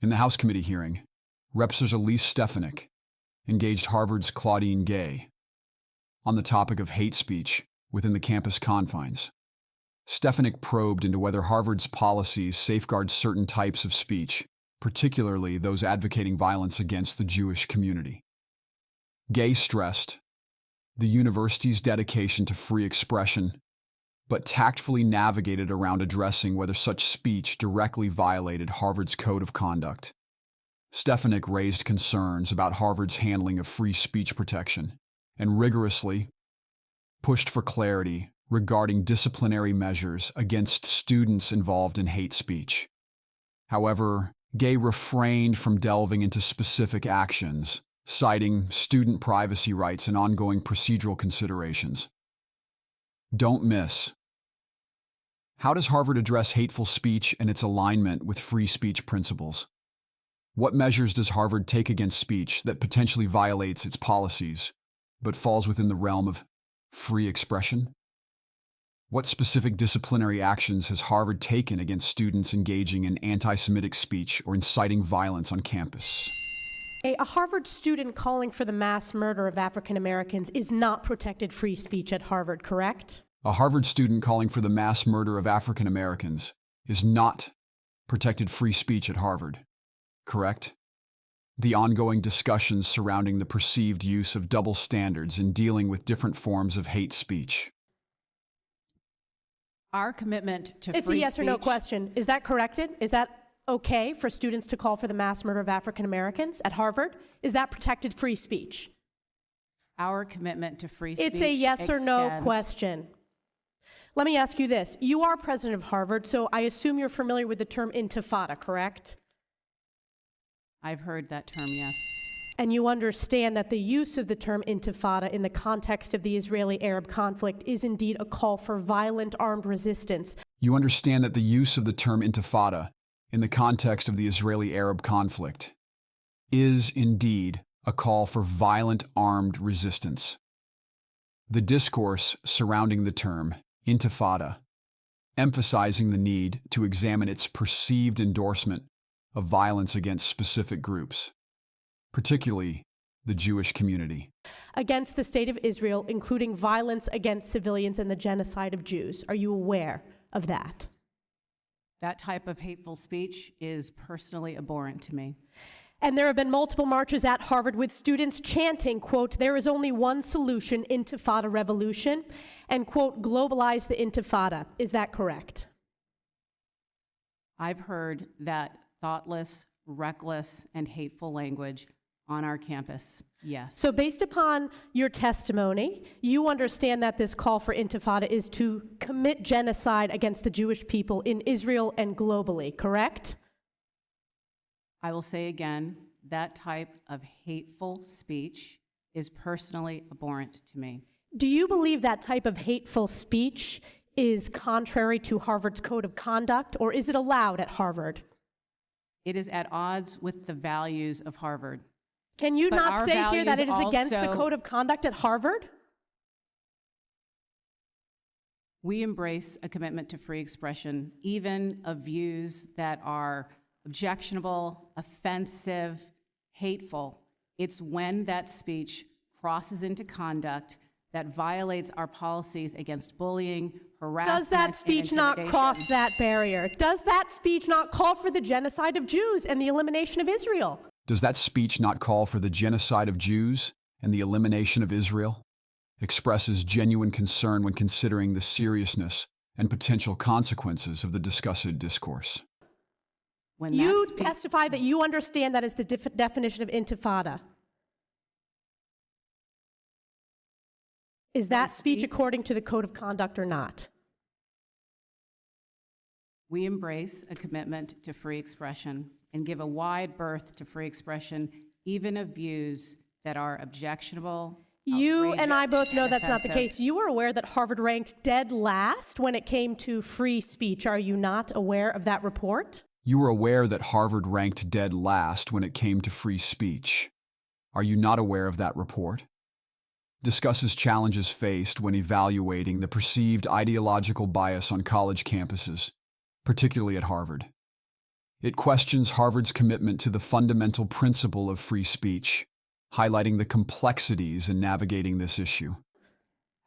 In the House Committee hearing, Reps. Elise Stefanik engaged Harvard's Claudine Gay on the topic of hate speech within the campus confines. Stefanik probed into whether Harvard's policies safeguard certain types of speech, particularly those advocating violence against the Jewish community. Gay stressed the university's dedication to free expression, but tactfully navigated around addressing whether such speech directly violated Harvard's code of conduct. Stefanik raised concerns about Harvard's handling of free speech protection and rigorously pushed for clarity regarding disciplinary measures against students involved in hate speech. However, Gay refrained from delving into specific actions, citing student privacy rights and ongoing procedural considerations. Don't miss. How does Harvard address hateful speech and its alignment with free speech principles? What measures does Harvard take against speech that potentially violates its policies, but falls within the realm of free expression? What specific disciplinary actions has Harvard taken against students engaging in anti-Semitic speech or inciting violence on campus? A Harvard student calling for the mass murder of African Americans is not protected free speech at Harvard, correct? A Harvard student calling for the mass murder of African Americans is not protected free speech at Harvard, correct? The ongoing discussions surrounding the perceived use of double standards in dealing with different forms of hate speech. Our commitment to free speech... It's a yes or no question. Is that corrected? Is that okay for students to call for the mass murder of African Americans at Harvard? Is that protected free speech? Our commitment to free speech It's a yes or no question. Let me ask you this. You are president of Harvard, so I assume you're familiar with the term Intifada, correct? I've heard that term, yes. And you understand that the use of the term Intifada in the context of the Israeli-Arab conflict is indeed a call for violent armed resistance. You understand that the use of the term Intifada in the context of the Israeli-Arab conflict is indeed a call for violent armed resistance. The discourse surrounding the term Intifada, emphasizing the need to examine its perceived endorsement of violence against specific groups, particularly the Jewish community. Against the state of Israel, including violence against civilians and the genocide of Jews. Are you aware of that? That type of hateful speech is personally abhorrent to me. And there have been multiple marches at Harvard with students chanting, quote, "There is only one solution, Intifada revolution," and, quote, "globalize the Intifada." Is that correct? I've heard that thoughtless, reckless, and hateful language on our campus, yes. So based upon your testimony, you understand that this call for Intifada is to commit genocide against the Jewish people in Israel and globally, correct? I will say again, that type of hateful speech is personally abhorrent to me. Do you believe that type of hateful speech is contrary to Harvard's code of conduct, or is it allowed at Harvard? It is at odds with the values of Harvard. Can you But not our say here that it values is against the also- code of conduct at Harvard? We embrace a commitment to free expression, even of views that are objectionable, offensive, hateful. It's when that speech crosses into conduct that violates our policies against bullying, harassment, Does that speech not cross that barrier? Does that speech not call for the genocide of Jews and the elimination of Israel? Does that speech not call for the genocide of Jews and the elimination of Israel? Expresses genuine concern when considering the seriousness and potential consequences of the discussed discourse. When You that testify that you understand that is the definition of Intifada. Is that speech according to the code of conduct or not? We embrace a commitment to free expression and give a wide berth to free expression, even of views that are objectionable. You and I both know and that's not the offensive. case. You are aware that Harvard ranked dead last when it came to free speech. Are you not aware of that report? You were aware that Harvard ranked dead last when it came to free speech. Are you not aware of that report? Discusses challenges faced when evaluating the perceived ideological bias on college campuses, particularly at Harvard. It questions Harvard's commitment to the fundamental principle of free speech, highlighting the complexities in navigating this issue.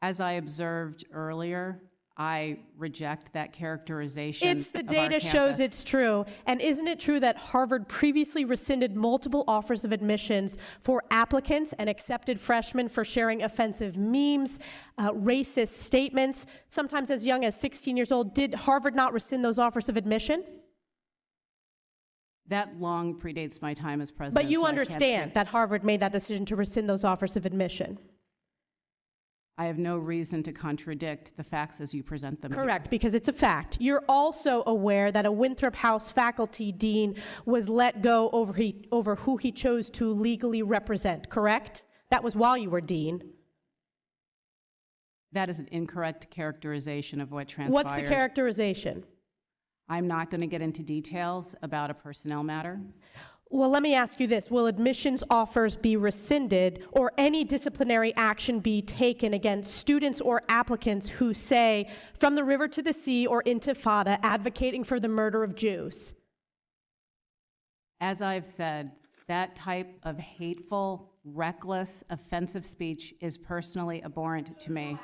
As I observed earlier, I reject that characterization. It's the of data our shows campus. it's true. And isn't it true that Harvard previously rescinded multiple offers of admissions for applicants and accepted freshmen for sharing offensive memes, racist statements, sometimes as young as 16 years old? Did Harvard not rescind those offers of admission? That long predates my time as president. But you so I can't understand speak. that Harvard made that decision to rescind those offers of admission. I have no reason to contradict the facts as you present them. Correct, because it's a fact. You're also aware that a Winthrop House faculty dean was let go over who he chose to legally represent, correct? That was while you were dean. That is an incorrect characterization of what transpired. What's the characterization? I'm not going to get into details about a personnel matter. Well, let me ask you this. Will admissions offers be rescinded or any disciplinary action be taken against students or applicants who say, from the river to the sea or Intifada, advocating for the murder of Jews? As I've said, that type of hateful, reckless, offensive speech is personally abhorrent to me.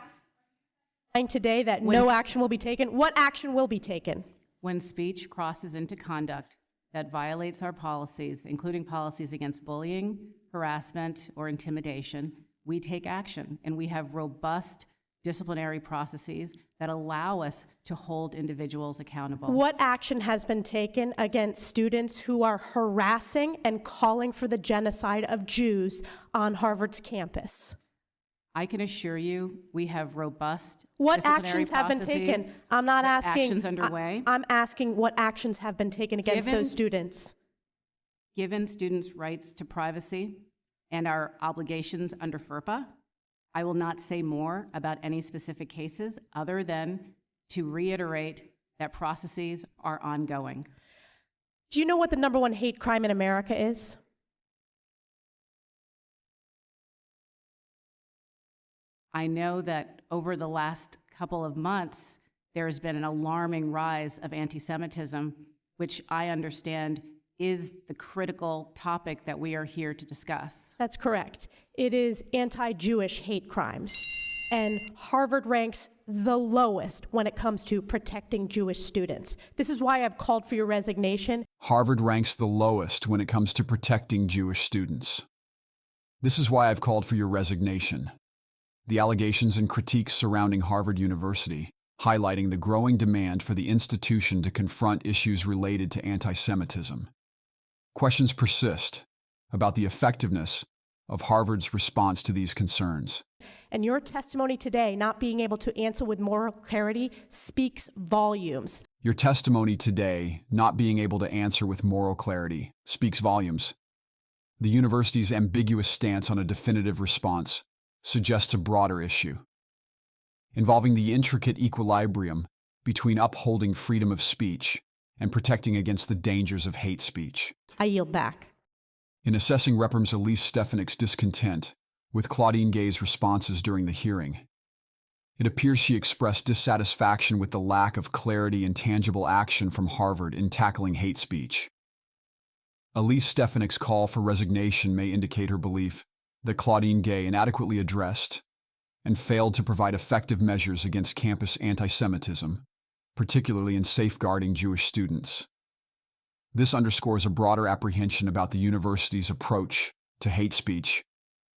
Today that no action will be taken. What action will be taken? When speech crosses into conduct that violates our policies, including policies against bullying, harassment, or intimidation, we take action, and we have robust disciplinary processes that allow us to hold individuals accountable. What action has been taken against students who are harassing and calling for the genocide of Jews on Harvard's campus? I can assure you we have robust What disciplinary actions have been processes. taken? I'm not asking. Actions underway. I'm asking what actions have been taken against those students. Given students' rights to privacy and our obligations under FERPA, I will not say more about any specific cases other than to reiterate that processes are ongoing. Do you know what the #1 hate crime in America is? I know that over the last couple of months, there has been an alarming rise of anti-Semitism, which I understand is the critical topic that we are here to discuss. That's correct. It is anti-Jewish hate crimes. And Harvard ranks the lowest when it comes to protecting Jewish students. This is why I've called for your resignation. Harvard ranks the lowest when it comes to protecting Jewish students. This is why I've called for your resignation. The allegations and critiques surrounding Harvard University, highlighting the growing demand for the institution to confront issues related to anti-Semitism. Questions persist about the effectiveness of Harvard's response to these concerns. And your testimony today, not being able to answer with moral clarity, speaks volumes. Your testimony today, not being able to answer with moral clarity, speaks volumes. The university's ambiguous stance on a definitive response suggests a broader issue, involving the intricate equilibrium between upholding freedom of speech and protecting against the dangers of hate speech. I yield back. In assessing Reprem's Elise Stefanik's discontent with Claudine Gay's responses during the hearing, it appears she expressed dissatisfaction with the lack of clarity and tangible action from Harvard in tackling hate speech. Elise Stefanik's call for resignation may indicate her belief that Claudine Gay inadequately addressed and failed to provide effective measures against campus anti-Semitism, particularly in safeguarding Jewish students. This underscores a broader apprehension about the university's approach to hate speech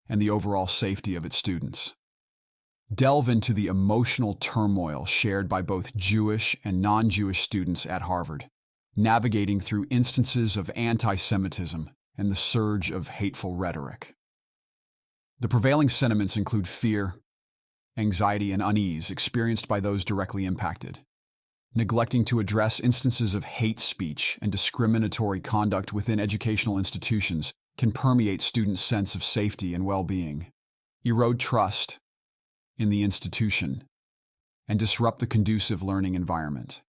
and the overall safety of its students. Delve into the emotional turmoil shared by both Jewish and non-Jewish students at Harvard, navigating through instances of anti-Semitism and the surge of hateful rhetoric. The prevailing sentiments include fear, anxiety, and unease experienced by those directly impacted. Neglecting to address instances of hate speech and discriminatory conduct within educational institutions can permeate students' sense of safety and well-being, erode trust in the institution, and disrupt the conducive learning environment.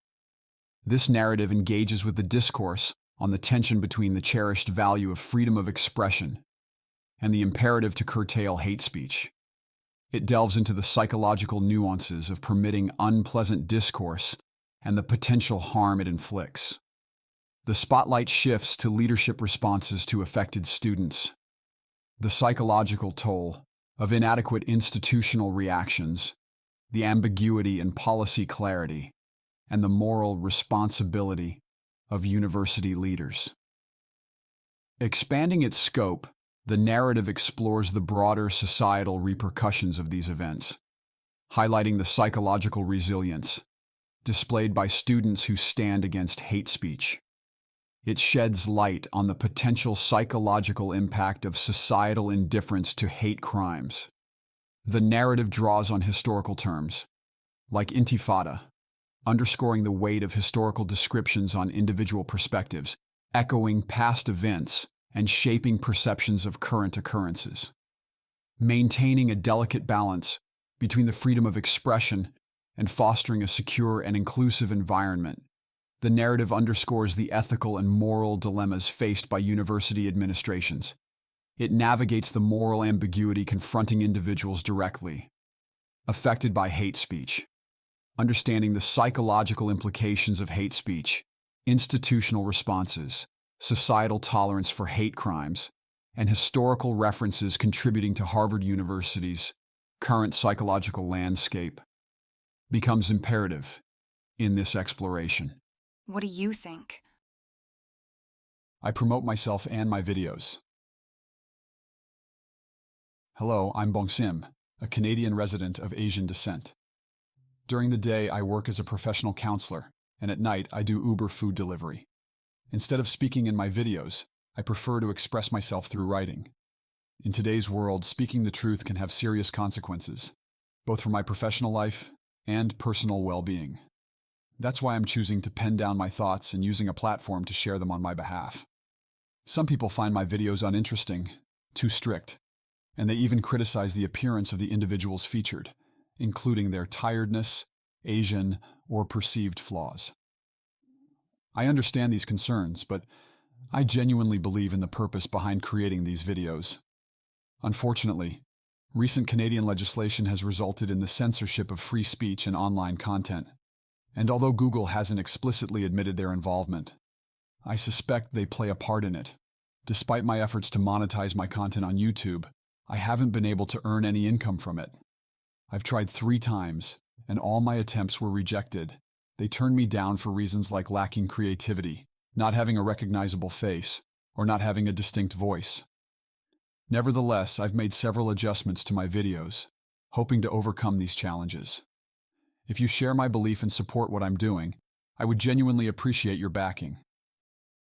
This narrative engages with the discourse on the tension between the cherished value of freedom of expression and the imperative to curtail hate speech. It delves into the psychological nuances of permitting unpleasant discourse and the potential harm it inflicts. The spotlight shifts to leadership responses to affected students. The psychological toll of inadequate institutional reactions, the ambiguity in policy clarity, and the moral responsibility of university leaders. Expanding its scope, the narrative explores the broader societal repercussions of these events, highlighting the psychological resilience displayed by students who stand against hate speech. It sheds light on the potential psychological impact of societal indifference to hate crimes. The narrative draws on historical terms, like Intifada, underscoring the weight of historical descriptions on individual perspectives, echoing past events and shaping perceptions of current occurrences. Maintaining a delicate balance between the freedom of expression and fostering a secure and inclusive environment, the narrative underscores the ethical and moral dilemmas faced by university administrations. It navigates the moral ambiguity confronting individuals directly affected by hate speech. Understanding the psychological implications of hate speech, institutional responses, societal tolerance for hate crimes, and historical references contributing to Harvard University's current psychological landscape becomes imperative in this exploration. What do you think? I promote myself and my videos. Hello, I'm Bong Sim, a Canadian resident of Asian descent. During the day, I work as a professional counselor, and at night, I do Uber food delivery. Instead of speaking in my videos, I prefer to express myself through writing. In today's world, speaking the truth can have serious consequences, both for my professional life and personal well-being. That's why I'm choosing to pen down my thoughts and using a platform to share them on my behalf. Some people find my videos uninteresting, too strict, and they even criticize the appearance of the individuals featured, including their tiredness, Asian, or perceived flaws. I understand these concerns, but I genuinely believe in the purpose behind creating these videos. Unfortunately, recent Canadian legislation has resulted in the censorship of free speech and online content. And although Google hasn't explicitly admitted their involvement, I suspect they play a part in it. Despite my efforts to monetize my content on YouTube, I haven't been able to earn any income from it. I've tried 3 times, and all my attempts were rejected. They turned me down for reasons like lacking creativity, not having a recognizable face, or not having a distinct voice. Nevertheless, I've made several adjustments to my videos, hoping to overcome these challenges. If you share my belief and support what I'm doing, I would genuinely appreciate your backing.